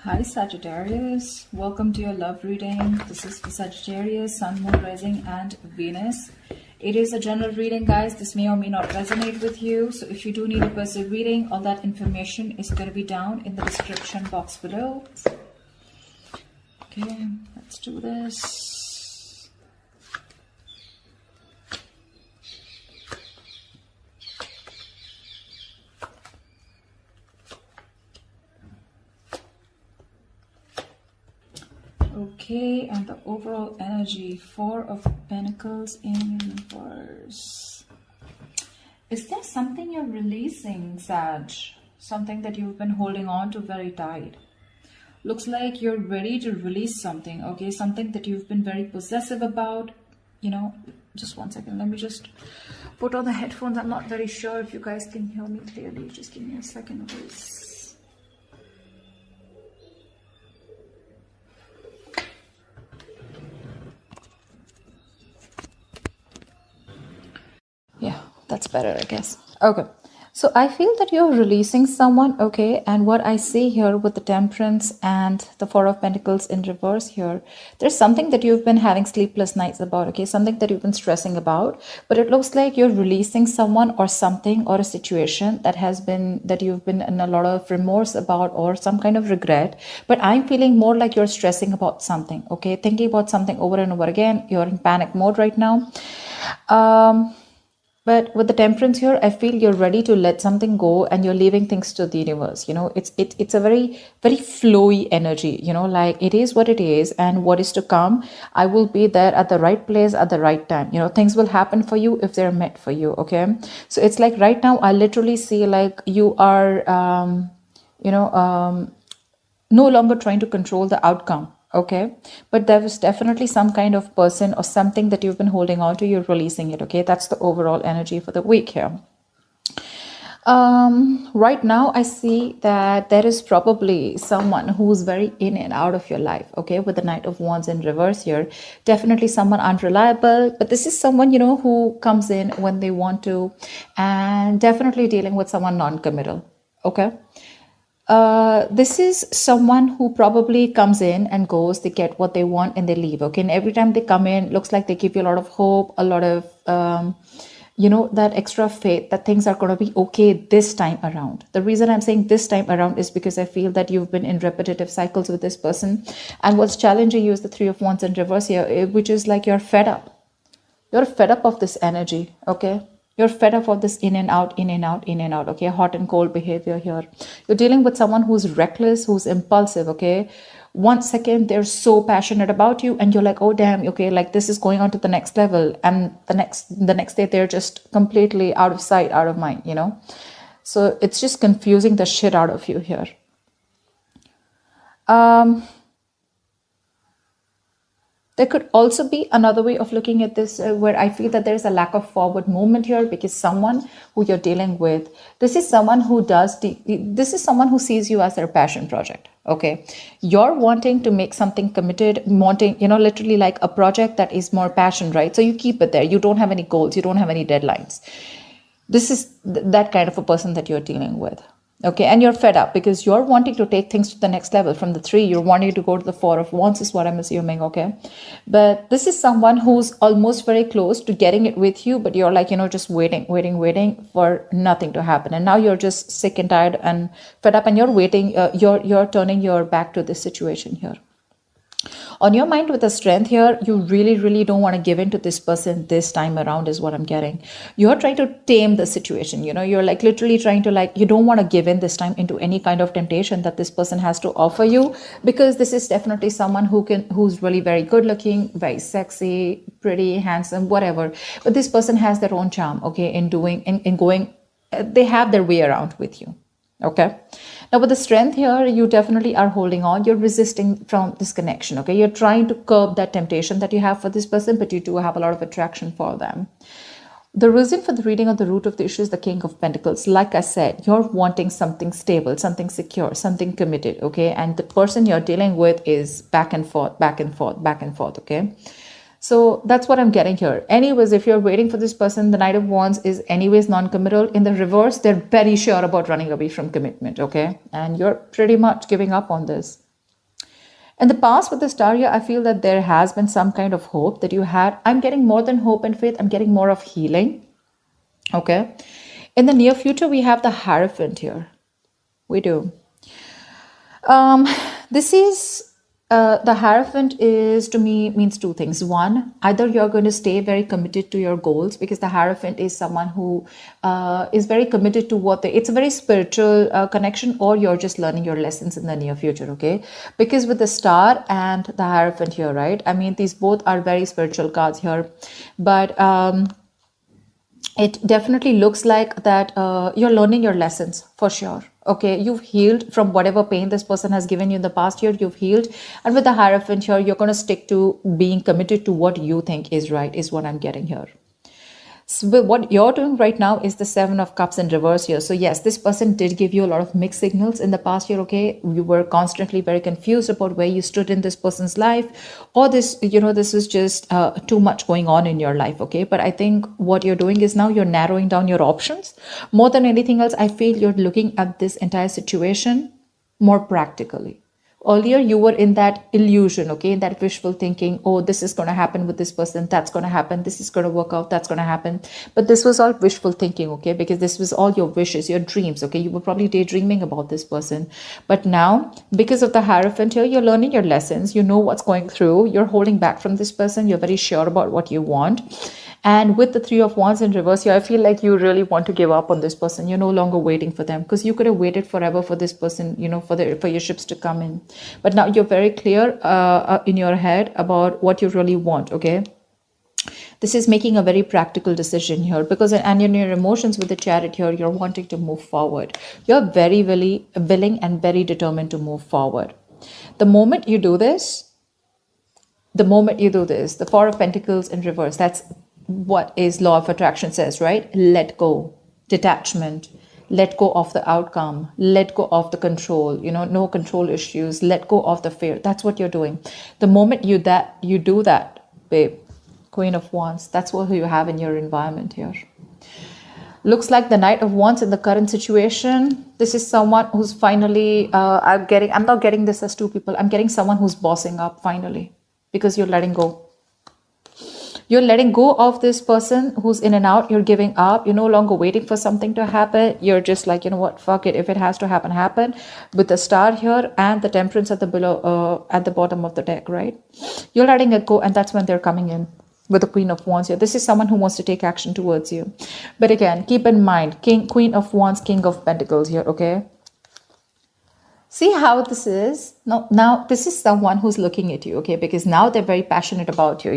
Hi Sagittarius, welcome to your love reading. This is for Sagittarius, Sun, Moon, Rising and Venus. It is a general reading, guys. This may or may not resonate with you. So if you do need a personal reading, all that information is going to be down in the description box below. Okay, let's do this. Okay, and the overall energy, Four of Pentacles in reverse. Is there something you're releasing, Sag? Something that you've been holding on to very tight. Looks like you're ready to release something, okay? Something that you've been very possessive about. You know, just one second. Let me just put on the headphones. I'm not very sure if you guys can hear me clearly. Just give me a second, please. Yeah, that's better, I guess. Okay, so I feel that you're releasing someone, okay? And what I see here with the Temperance and the Four of Pentacles in reverse here, there's something that you've been having sleepless nights about, okay? Something that you've been stressing about, but it looks like you're releasing someone or something or a situation that has been, that you've been in a lot of remorse about or some kind of regret. But I'm feeling more like you're stressing about something, okay? Thinking about something over and over again. You're in panic mode right now. But with the Temperance here, I feel you're ready to let something go and you're leaving things to the universe. You know, it's a very, very flowy energy, you know, like it is what it is and what is to come. I will be there at the right place at the right time. You know, things will happen for you if they're meant for you, okay? So it's like right now, I literally see like you are, no longer trying to control the outcome. Okay, but there was definitely some kind of person or something that you've been holding on to, you're releasing it. Okay, that's the overall energy for the week here. Right now I see that there is probably someone who's very in and out of your life, okay, with the Knight of Wands in reverse here. Definitely someone unreliable, but this is someone, you know, who comes in when they want to, and definitely dealing with someone non-committal. Okay, this is someone who probably comes in and goes, they get what they want and they leave, okay? And every time they come in, looks like they give you a lot of hope, a lot of, that extra faith that things are going to be okay this time around. The reason I'm saying this time around is because I feel that you've been in repetitive cycles with this person. And what's challenging you is the Three of Wands in reverse here, which is like you're fed up. You're fed up of this energy, okay? You're fed up of this in and out, in and out, in and out, okay? Hot and cold behavior here. You're dealing with someone who's reckless, who's impulsive, okay? 1 second, they're so passionate about you and you're like, oh, damn, okay, like this is going on to the next level. And the next day, they're just completely out of sight, out of mind, you know? So it's just confusing the shit out of you here. There could also be another way of looking at this where I feel that there's a lack of forward movement here because someone who you're dealing with, this is someone who sees you as their passion project, okay? You're wanting to make something committed, wanting, you know, literally like a project that is more passion, right? So you keep it there. You don't have any goals. You don't have any deadlines. This is that kind of a person that you're dealing with. Okay, and you're fed up because you're wanting to take things to the next level. From the 3, you're wanting to go to the 4 of Wands is what I'm assuming, okay? But this is someone who's almost very close to getting it with you, but you're like, you know, just waiting for nothing to happen. And now you're just sick and tired and fed up and you're waiting, you're turning your back to this situation here. On your mind with the Strength here, you really, really don't want to give in to this person this time around is what I'm getting. You're trying to tame the situation. You know, you're like literally trying to like, you don't want to give in this time into any kind of temptation that this person has to offer you, because this is definitely someone who's really very good looking, very sexy, pretty, handsome, whatever. But this person has their own charm, okay, in going, they have their way around with you. Okay. Now with the Strength here, you definitely are holding on. You're resisting from this connection. Okay. You're trying to curb that temptation that you have for this person, but you do have a lot of attraction for them. The reason for the reading of the root of the issue is the King of Pentacles. Like I said, you're wanting something stable, something secure, something committed. Okay. And the person you're dealing with is back and forth, back and forth, back and forth. Okay. So that's what I'm getting here. Anyways, if you're waiting for this person, the Knight of Wands is anyways non-committal. In the reverse, they're very sure about running away from commitment, okay? And you're pretty much giving up on this. In the past with the star here, I feel that there has been some kind of hope that you had. I'm getting more than hope and faith. I'm getting more of healing. Okay. In the near future, we have the Hierophant here. We do. Um, this is the Hierophant is to me means two things. One, either you're going to stay very committed to your goals, because the Hierophant is someone who is very committed to what it's a very spiritual connection, or you're just learning your lessons in the near future. Okay, because with the Star and the Hierophant here, right? I mean, these both are very spiritual cards here, but it definitely looks like that you're learning your lessons for sure. Okay, you've healed from whatever pain this person has given you in the past year. You've healed, and with the Hierophant here, you're going to stick to being committed to what you think is right, is what I'm getting here. So what you're doing right now is the Seven of Cups in reverse here. So yes, this person did give you a lot of mixed signals in the past year. Okay, you were constantly very confused about where you stood in this person's life, or this, this was just too much going on in your life. Okay, but I think what you're doing is now you're narrowing down your options. More than anything else, I feel you're looking at this entire situation more practically. Earlier, you were in that illusion, okay, in that wishful thinking, oh, this is going to happen with this person, that's going to happen, this is going to work out, that's going to happen. But this was all wishful thinking, okay, because this was all your wishes, your dreams, okay. You were probably daydreaming about this person. But now, because of the Hierophant here, you're learning your lessons, you know what's going through, you're holding back from this person, you're very sure about what you want. And with the Three of Wands in reverse here, I feel like you really want to give up on this person. You're no longer waiting for them, because you could have waited forever for this person, for your ships to come in. But now you're very clear in your head about what you really want, okay? This is making a very practical decision here, because and in your emotions with the Chariot here, you're wanting to move forward. You're very, very willing and very determined to move forward. The moment you do this, the Four of Pentacles in reverse, that's what is law of attraction says, right? Let go, detachment, let go of the outcome, let go of the control, no control issues, let go of the fear. That's what you're doing. The moment you do that, babe, Queen of Wands, that's what you have in your environment here. Looks like the Knight of Wands in the current situation. This is someone who's finally, I'm not getting this as two people. I'm getting someone who's bossing up finally, because you're letting go. You're letting go of this person who's in and out. You're giving up. You're no longer waiting for something to happen. You're just like, you know what, fuck it. If it has to happen, happen. With the Star here and the Temperance at the bottom of the deck, right? You're letting it go, and that's when they're coming in with the Queen of Wands here. This is someone who wants to take action towards you. But again, keep in mind, Queen of Wands, King of Pentacles here, okay? See how this is? Now this is someone who's looking at you, okay? Because now they're very passionate about you,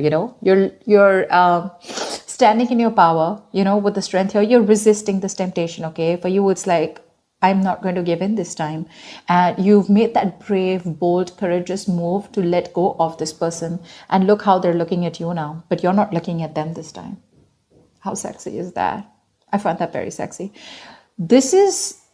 You're standing in your power, with the strength here. You're resisting this temptation, okay? For you, it's like, I'm not going to give in this time. And you've made that brave, bold, courageous move to let go of this person. And look how they're looking at you now. But you're not looking at them this time. How sexy is that? I find that very sexy.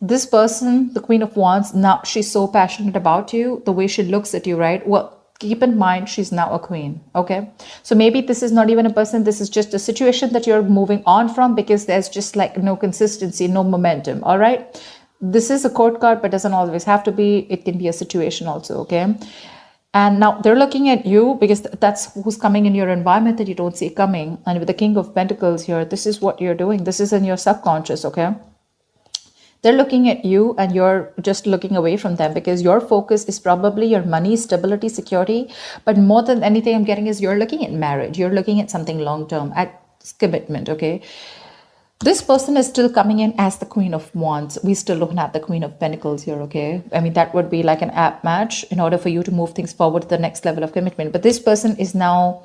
This person, the Queen of Wands, now she's so passionate about you, the way she looks at you, right? Well, keep in mind, she's now a queen, okay? So maybe this is not even a person, this is just a situation that you're moving on from, because there's just like no consistency, no momentum, all right? This is a court card, but doesn't always have to be. It can be a situation also, okay? And now they're looking at you because that's who's coming in your environment that you don't see coming. And with the King of Pentacles here, this is what you're doing. This is in your subconscious, okay? They're looking at you and you're just looking away from them, because your focus is probably your money, stability, security. But more than anything I'm getting is you're looking at marriage. You're looking at something long-term, at commitment, okay? This person is still coming in as the Queen of Wands. We still looking at the Queen of Pentacles here, okay? I mean, that would be like an apt match in order for you to move things forward to the next level of commitment. But this person is now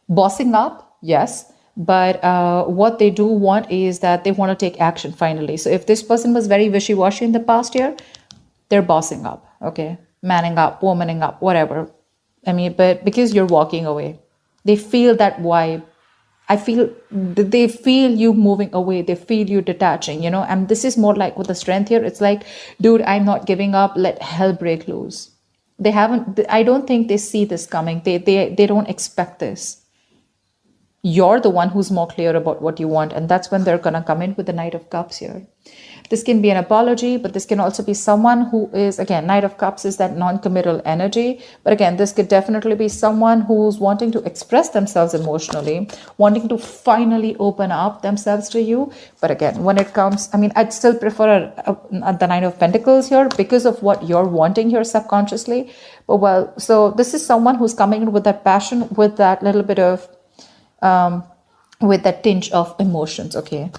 bossing up, yes. But what they do want is that they want to take action finally. So if this person was very wishy-washy in the past year, they're bossing up, okay? Manning up, womaning up, whatever. I mean, but because you're walking away, they feel that vibe. They feel you moving away. They feel you detaching, and this is more like with the Strength here. It's like, dude, I'm not giving up. Let hell break loose. I don't think they see this coming. They don't expect this. you're the one who's more clear about what you want. And that's when they're going to come in with the Knight of Cups here. This can be an apology, but this can also be someone who is, again, Knight of Cups is that non-committal energy. But again, this could definitely be someone who's wanting to express themselves emotionally, wanting to finally open up themselves to you. But again, when it comes, I mean, I'd still prefer the Nine of Pentacles here because of what you're wanting here subconsciously. But well, so this is someone who's coming in with that passion, with that little bit of, with that tinge of emotions, okay?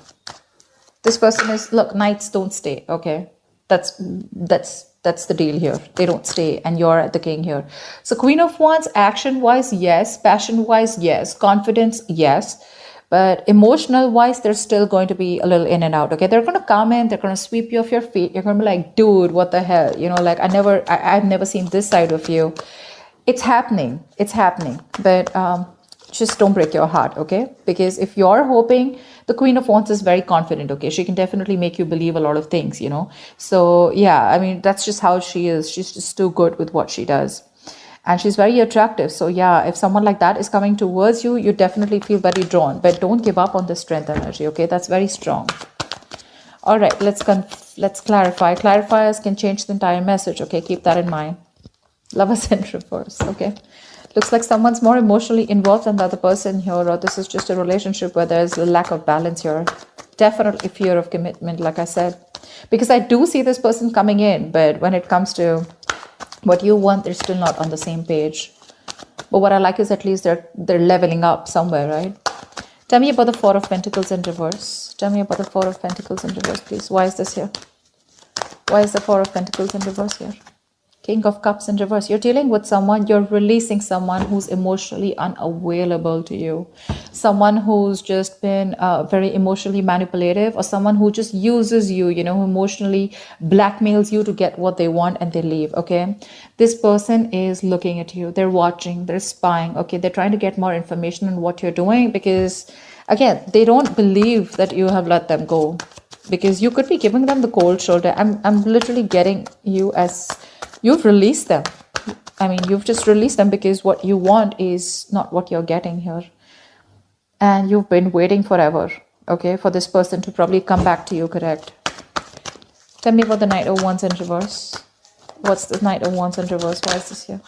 This person is, look, knights don't stay, okay? That's the deal here. They don't stay, and you're the king here. So Queen of Wands, action-wise, yes. Passion-wise, yes. Confidence, yes. But emotional-wise, they're still going to be a little in and out, okay? They're going to come in, they're going to sweep you off your feet. You're going to be like, dude, what the hell? You know, like, I've never seen this side of you. It's happening. It's happening. But just don't break your heart, okay? Because if you're hoping, the Queen of Wands is very confident, okay? She can definitely make you believe a lot of things, you know? So yeah, I mean, that's just how she is. She's just too good with what she does. And she's very attractive. So yeah, if someone like that is coming towards you, you definitely feel very drawn. But don't give up on the strength energy, okay? That's very strong. All right, let's clarify. Clarifiers can change the entire message, okay? Keep that in mind. Lovers in reverse, okay? Looks like someone's more emotionally involved than the other person here, or this is just a relationship where there's a lack of balance here. Definitely fear of commitment, like I said. Because I do see this person coming in, but when it comes to what you want, they're still not on the same page. But what I like is at least they're leveling up somewhere, right? Tell me about the Four of Pentacles in reverse. Tell me about the Four of Pentacles in reverse, please. Why is this here? Why is the Four of Pentacles in reverse here? King of Cups in reverse. You're dealing with someone, you're releasing someone who's emotionally unavailable to you. Someone who's just been very emotionally manipulative, or someone who just uses you, you know, who emotionally blackmails you to get what they want and they leave, okay? This person is looking at you. They're watching, they're spying, okay? They're trying to get more information on what you're doing because, again, they don't believe that you have let them go because you could be giving them the cold shoulder. I'm literally getting you as... You've released them. I mean, you've just released them because what you want is not what you're getting here. And you've been waiting forever, okay, for this person to probably come back to you, correct? Tell me about the Knight of Wands in reverse. What's the Knight of Wands in reverse? Why is this here?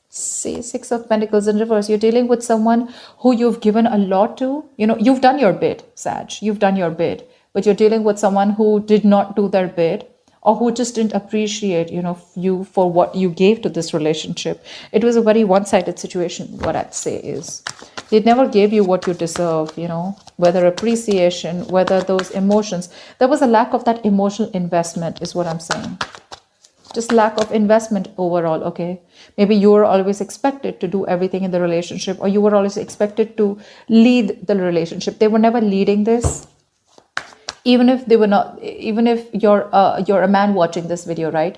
See, Six of Pentacles in reverse. You're dealing with someone who you've given a lot to. You know, you've done your bit, Sag. You've done your bit. But you're dealing with someone who did not do their bit, or who just didn't appreciate, you know, you for what you gave to this relationship. It was a very one-sided situation, what I'd say is. They never gave you what you deserve, you know, whether appreciation, whether those emotions. There was a lack of that emotional investment is what I'm saying. Just lack of investment overall, okay? Maybe you were always expected to do everything in the relationship, or you were always expected to lead the relationship. They were never leading this. Even if they were not, even if you're a man watching this video, right?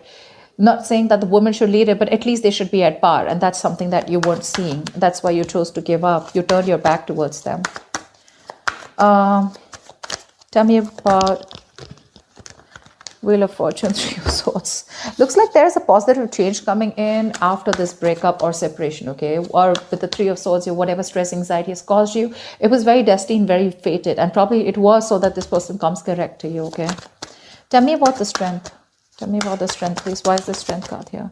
Not saying that the woman should lead it, but at least they should be at par. And that's something that you weren't seeing. That's why you chose to give up. You turned your back towards them. Tell me about Wheel of Fortune, Three of Swords. Looks like there's a positive change coming in after this breakup or separation, okay? Or with the Three of Swords, whatever stress, anxiety has caused you, it was very destined, very fated. And probably it was so that this person comes correct to you, okay? Tell me about the strength. Tell me about the strength, please. Why is the strength card here?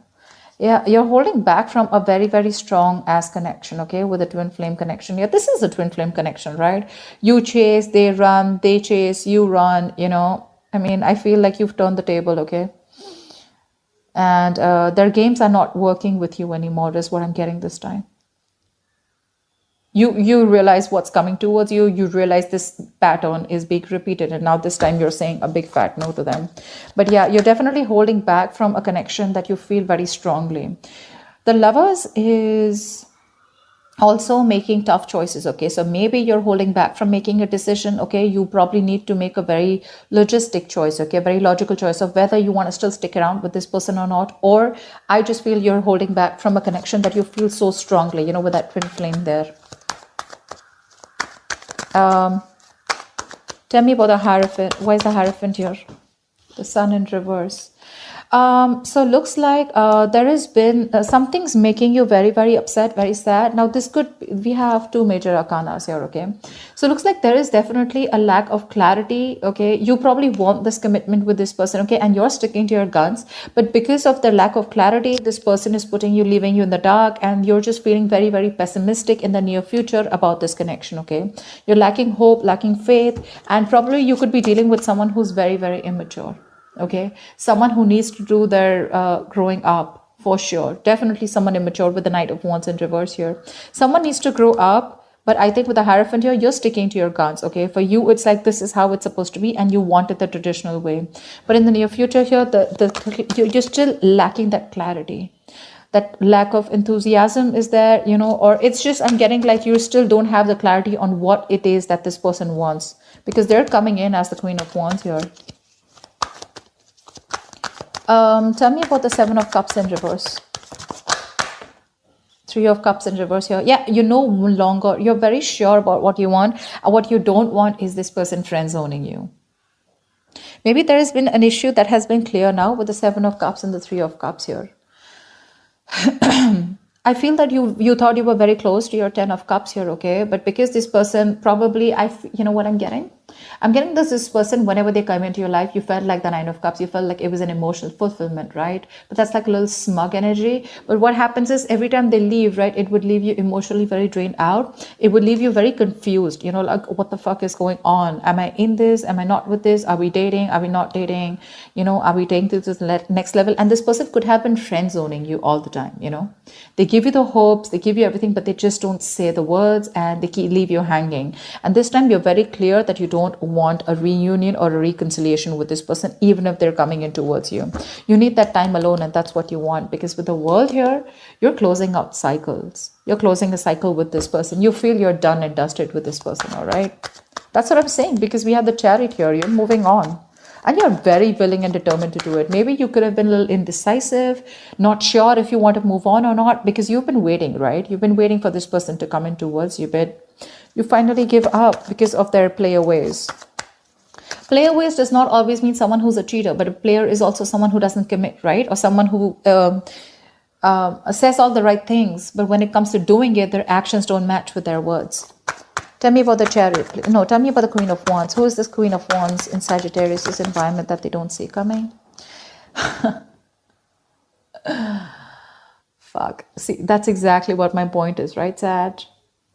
Yeah, you're holding back from a very, very strong ass connection, okay? With a twin flame connection. Yeah, this is a twin flame connection, right? You chase, they run, they chase, you run, you know? I mean, I feel like you've turned the table, okay? And their games are not working with you anymore, is what I'm getting this time. You realize what's coming towards you. You realize this pattern is being repeated. And now this time you're saying a big fat no to them. But yeah, you're definitely holding back from a connection that you feel very strongly. The Lovers is also making tough choices, okay? So maybe you're holding back from making a decision, okay? You probably need to make a very logistic choice, okay? A very logical choice of whether you want to still stick around with this person or not. Or I just feel you're holding back from a connection that you feel so strongly, you know, with that twin flame there. Tell me about the Hierophant. Why is the Hierophant here? The Sun in reverse. So looks like there has been something's making you very, very upset, very sad. Now this could we have two major arcanas here, okay? So looks like there is definitely a lack of clarity, okay? You probably want this commitment with this person, okay? And you're sticking to your guns, but because of the lack of clarity, this person is putting you, leaving you in the dark, and you're just feeling very, very pessimistic in the near future about this connection, okay? You're lacking hope, lacking faith, and probably you could be dealing with someone who's very, very immature. Okay, someone who needs to do their growing up for sure. Definitely someone immature with the Knight of Wands in reverse here. Someone needs to grow up, but I think with the Hierophant here, you're sticking to your guns. Okay, for you, it's like this is how it's supposed to be, and you want it the traditional way. But in the near future here, you're still lacking that clarity. That lack of enthusiasm is there, you know, or it's just I'm getting like you still don't have the clarity on what it is that this person wants, because they're coming in as the Queen of Wands here. Tell me about the Seven of Cups in reverse. Three of Cups in reverse here. Yeah, you no longer, you're very sure about what you want. And what you don't want is this person friend zoning you. Maybe there has been an issue that has been clear now with the Seven of Cups and the Three of Cups here. I feel that you thought you were very close to your Ten of Cups here, okay? But because this person probably, you know what I'm getting? I'm getting this person, whenever they come into your life, you felt like the Nine of Cups. You felt like it was an emotional fulfillment, right? But that's like a little smug energy. But what happens is every time they leave, right, it would leave you emotionally very drained out. It would leave you very confused, you know, like what the fuck is going on? Am I in this? Am I not with this? Are we dating? Are we not dating? You know, are we taking to this next level? And this person could have been friend zoning you all the time, you know? They give you the hopes, they give you everything, but they just don't say the words, and they leave you hanging. And this time you're very clear that you don't want a reunion or a reconciliation with this person, even if they're coming in towards you. You need that time alone, and that's what you want, because with the World here, you're closing out cycles. You're closing a cycle with this person. You feel you're done and dusted with this person, all right? That's what I'm saying, because we have the Chariot here. You're moving on. And you're very willing and determined to do it. Maybe you could have been a little indecisive, not sure if you want to move on or not, because you've been waiting, right? You've been waiting for this person to come in towards you, but you finally give up because of their playaways. Playaways does not always mean someone who's a cheater, but a player is also someone who doesn't commit, right? Or someone who says all the right things, but when it comes to doing it, their actions don't match with their words. Tell me about the Chariot. No, tell me about the Queen of Wands. Who is this Queen of Wands in Sagittarius' environment that they don't see coming? Fuck. See, that's exactly what my point is, right, Sag?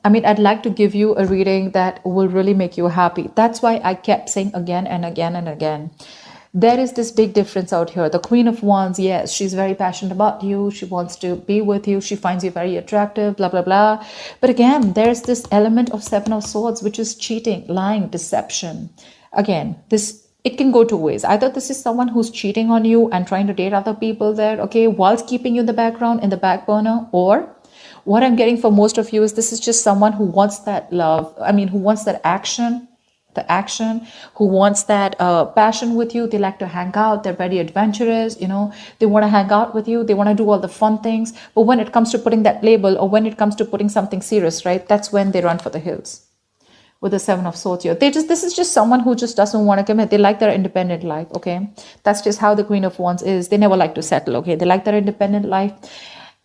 I mean, I'd like to give you a reading that will really make you happy. That's why I kept saying again and again and again. There is this big difference out here. The Queen of Wands, yes, she's very passionate about you. She wants to be with you. She finds you very attractive, blah, blah, blah. But again, there's this element of Seven of Swords, which is cheating, lying, deception. Again, it can go two ways. Either this is someone who's cheating on you and trying to date other people there, okay, whilst keeping you in the background, in the back burner, or what I'm getting for most of you is this is just someone who wants that love. I mean, who wants that action, who wants that passion with you. They like to hang out. They're very adventurous, you know. They want to hang out with you. They want to do all the fun things. But when it comes to putting that label, or when it comes to putting something serious, right, that's when they run for the hills. With the Seven of Swords here, this is just someone who just doesn't want to commit. They like their independent life, okay? That's just how the Queen of Wands is. They never like to settle, okay? They like their independent life.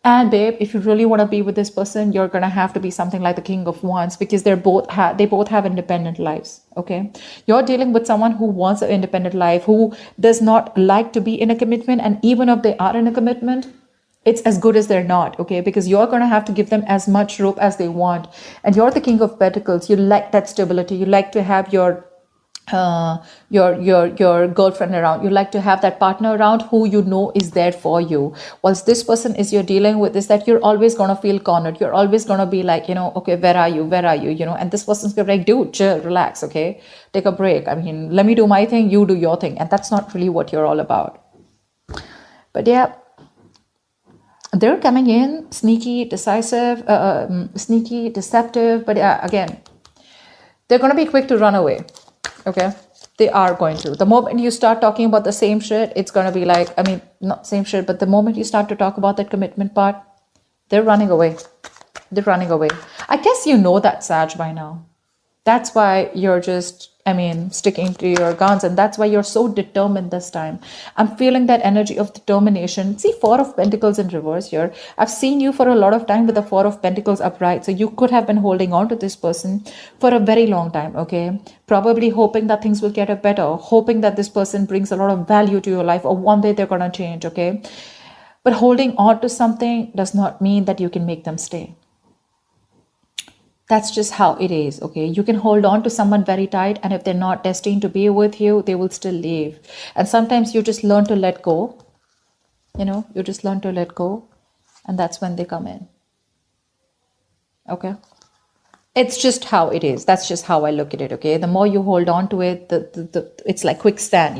And babe, if you really want to be with this person, you're gonna have to be something like the King of Wands, because they both have independent lives. Okay, you're dealing with someone who wants an independent life, who does not like to be in a commitment, and even if they are in a commitment, it's as good as they're not. Okay, because you're gonna have to give them as much rope as they want, and you're the King of Pentacles. You like that stability. You like to have your girlfriend around. You like to have that partner around who you know is there for you. Whilst this person is you're dealing with is that you're always gonna feel cornered. You're always gonna be like, you know, okay, where are you, you know? And this person's gonna be like, dude, chill, relax, okay, take a break. I mean, let me do my thing, you do your thing. And that's not really what you're all about. But yeah, they're coming in sneaky, decisive, sneaky, deceptive. But yeah, again, they're gonna be quick to run away. Okay, they are going to. The moment you start talking about the same shit, it's going to be like, I mean, not same shit, but the moment you start to talk about that commitment part, they're running away. They're running away. I guess you know that, Sag, by now. That's why you're just sticking to your guns, and that's why you're so determined this time. I'm feeling that energy of determination. See, Four of Pentacles in reverse here. I've seen you for a lot of time with the Four of Pentacles upright. So you could have been holding on to this person for a very long time, okay? Probably hoping that things will get better, hoping that this person brings a lot of value to your life, or one day they're going to change, okay? But holding on to something does not mean that you can make them stay. That's just how it is, okay? You can hold on to someone very tight, and if they're not destined to be with you, they will still leave. And sometimes you just learn to let go. You just learn to let go, and that's when they come in. Okay? It's just how it is. That's just how I look at it, okay? The more you hold on to it, it's like quicksand,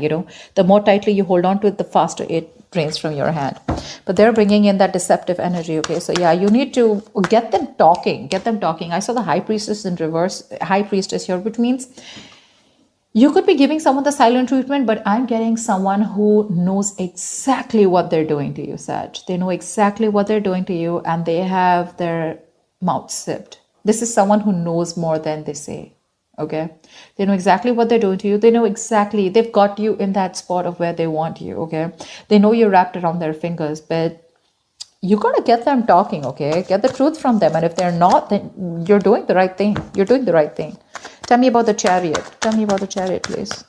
The more tightly you hold on to it, the faster it drains from your hand. But they're bringing in that deceptive energy, okay? So yeah, you need to get them talking. I saw the High Priestess in reverse, High Priestess here, which means you could be giving someone the silent treatment, but I'm getting someone who knows exactly what they're doing to you, Sag. They know exactly what they're doing to you, and they have their mouth zipped. This is someone who knows more than they say, okay? They know exactly what they're doing to you. They know exactly, they've got you in that spot of where they want you, okay? They know you're wrapped around their fingers, but you got to get them talking, okay? Get the truth from them. And if they're not, then you're doing the right thing. You're doing the right thing. Tell me about the Chariot. Tell me about the Chariot, please.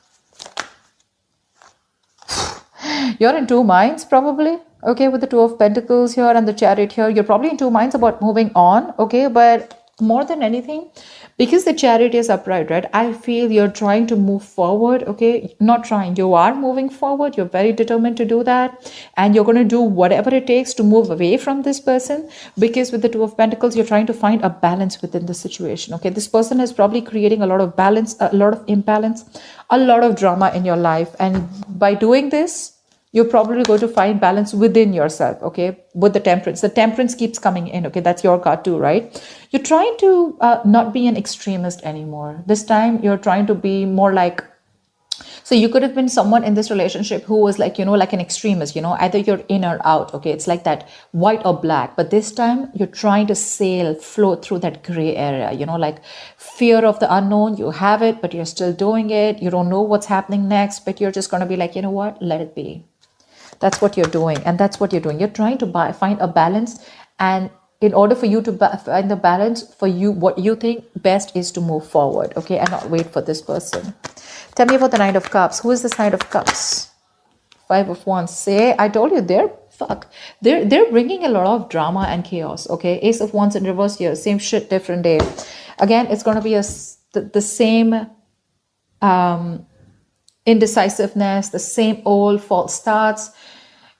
You're in two minds, probably. Okay, with the Two of Pentacles here and the Chariot here. You're probably in two minds about moving on, okay? But more than anything, because the Chariot is upright, right? I feel you're trying to move forward, okay? Not trying, you are moving forward. You're very determined to do that. And you're going to do whatever it takes to move away from this person. Because with the Two of Pentacles, you're trying to find a balance within the situation, okay? This person is probably creating a lot of balance, a lot of imbalance, a lot of drama in your life. And by doing this, you're probably going to find balance within yourself, okay? With the Temperance. The Temperance keeps coming in, okay? That's your card too, right? You're trying to not be an extremist anymore. This time, you're trying to be more like... So you could have been someone in this relationship who was like, like an extremist, either you're in or out, okay? It's like that white or black. But this time, you're trying to float through that gray area, like fear of the unknown. You have it, but you're still doing it. You don't know what's happening next, but you're just going to be like, you know what? Let it be. That's what you're doing. And that's what you're doing. You're trying to find a balance. And in order for you to find the balance for you, what you think best is to move forward, okay? And not wait for this person. Tell me about the Knight of Cups. Who is this Knight of Cups? Five of Wands. Say, I told you, they're bringing a lot of drama and chaos, okay? Ace of Wands in reverse here. Same shit, different day. Again, it's going to be the same... indecisiveness, the same old false starts.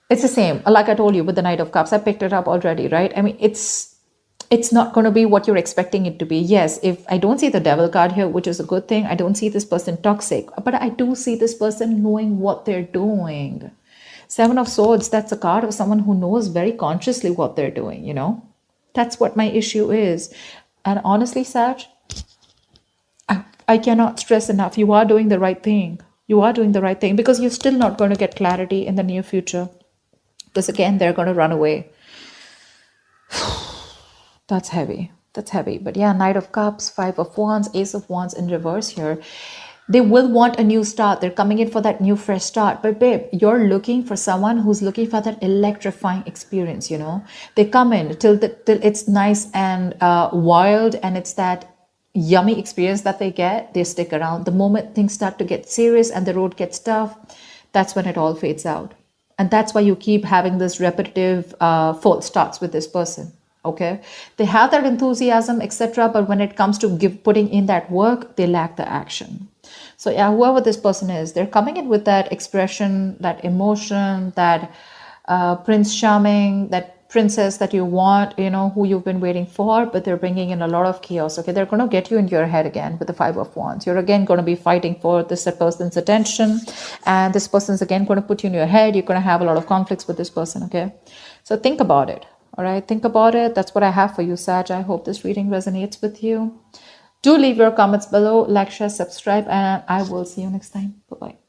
It's the same. Like I told you with the Knight of Cups, I picked it up already, right? It's not going to be what you're expecting it to be. Yes, if I don't see the Devil card here, which is a good thing, I don't see this person toxic, but I do see this person knowing what they're doing. Seven of Swords, that's a card of someone who knows very consciously what they're doing, That's what my issue is. And honestly, Sag, I cannot stress enough. You are doing the right thing. You are doing the right thing, because you're still not going to get clarity in the near future. Because again, they're going to run away. That's heavy. That's heavy. But yeah, Knight of Cups, Five of Wands, Ace of Wands in reverse here. They will want a new start. They're coming in for that new fresh start. But babe, you're looking for someone who's looking for that electrifying experience, They come in till it's nice and wild, and it's that yummy experience that they get. They stick around. The moment things start to get serious and the road gets tough, that's when it all fades out. And that's why you keep having this repetitive false starts with this person, okay? They have that enthusiasm, etc., but when it comes to putting in that work, they lack the action. So yeah, whoever this person is, they're coming in with that expression, that emotion, that Prince Charming, that princess that you want, who you've been waiting for, but they're bringing in a lot of chaos, okay? They're going to get you into your head again with the Five of Wands. You're again going to be fighting for this person's attention, and this person's again going to put you in your head. You're going to have a lot of conflicts with this person, okay? So think about it, all right? Think about it. That's what I have for you, Sag. I hope this reading resonates with you. Do leave your comments below, like, share, subscribe, and I will see you next time. Bye-bye.